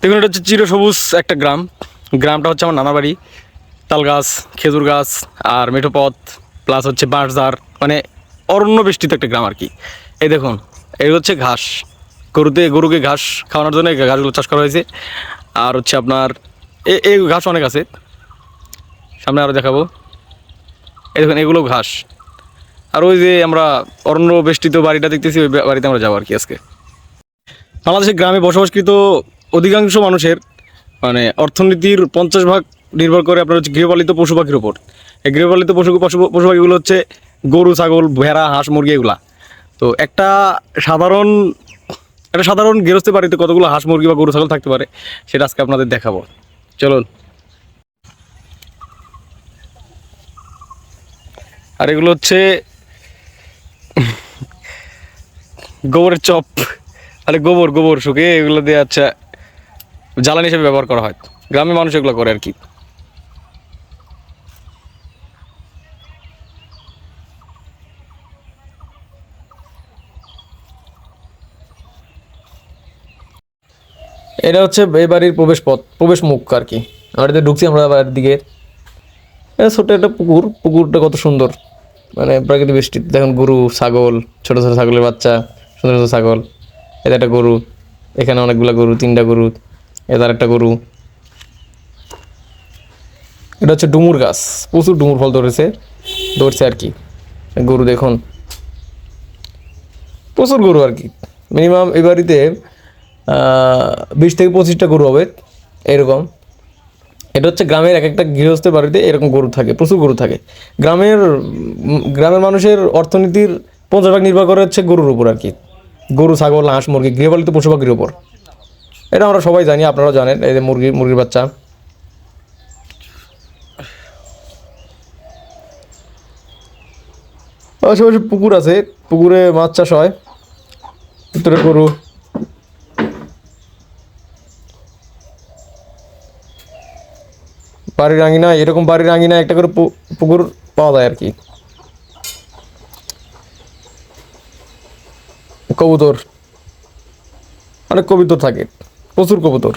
দেখুন, এটা হচ্ছে চিরসবুজ একটা গ্রাম। গ্রামটা হচ্ছে আমার নানা বাড়ি। তাল গাছ, খেজুর গাছ আর মেঠো পথ, প্লাস হচ্ছে বাঁশঝাড়, মানে অরণ্য বেষ্টিত একটা গ্রাম আর কি। এই দেখুন, এই হচ্ছে ঘাস। গরুকে ঘাস খাওয়ানোর জন্য এই ঘাসগুলো চাষ করা হয়েছে। আর হচ্ছে আপনার এই ঘাস অনেক আছে, সামনে আরও দেখাবো। এই দেখুন, এগুলো ঘাস। আর ওই যে আমরা অরণ্য বেষ্টিত বাড়িটা দেখতেছি, ওই বাড়িতে আমরা যাবো আর কি আজকে। বাংলাদেশের গ্রামে বসবাসকৃত অধিকাংশ মানুষের মানে অর্থনীতির 50% নির্ভর করে আপনার হচ্ছে গৃহপালিত পশু পাখির উপর। এই গৃহপালিত পশু পাখিগুলো হচ্ছে গরু, ছাগল, ভেড়া, হাঁস, মুরগি এগুলা। তো একটা সাধারণ গৃহস্থ বাড়িতে কতগুলো হাঁস, মুরগি বা গরু, ছাগল থাকতে পারে সেটা আজকে আপনাদের দেখাবো। চলুন। আর এগুলো হচ্ছে গোবরের চপ। আরে গোবর গোবর শুকিয়ে এগুলো দিয়ে আচ্ছা জ্বালানি হিসেবে ব্যবহার করা হয়। গ্রামের মানুষ এগুলো করে আর কি। এটা হচ্ছে এই বাড়ির প্রবেশ মুখ আর কি। আমরা ঢুকছি আমরা বাড়ির দিকে। এটা ছোট্ট একটা পুকুরটা কত সুন্দর, মানে প্রাকৃতিক বৃষ্টি। দেখুন গরু, ছাগল, ছোট ছোট ছাগলের বাচ্চা, সুন্দর সুন্দর ছাগল। এটা একটা গরু, এখানে অনেকগুলো গরু, 3টা গরু, এদার একটা গরু। এটা হচ্ছে ডুমুর গাছ, প্রচুর ডুমুর ফল ধরছে আর কি। গরু দেখুন, প্রচুর গরু আর কি। মিনিমাম এই বাড়িতে 20 থেকে 25টা গরু হবে এরকম। এটা হচ্ছে গ্রামের এক একটা গৃহস্থের বাড়িতে এরকম গরু থাকে, প্রচুর গরু থাকে। গ্রামের মানুষের অর্থনীতির 50% নির্ভর করে হচ্ছে গরুর উপর আর কি। গরু, ছাগল, হাঁস, মুরগি, গৃহপালিত পশু পাখির উপর। এটা আমরা সবাই জানি, আপনারাও জানেন। এই যে মুরগির বাচ্চা। আশেপাশে পুকুর আছে, পুকুরে মাছ চাষ হয়। ভিতরে গরু। বাড়ির আঙিনায় একটা করে পুকুর পাওয়া যায় আর কি। কবুতর, অনেক কবুতর থাকে, প্রচুর কবুতর।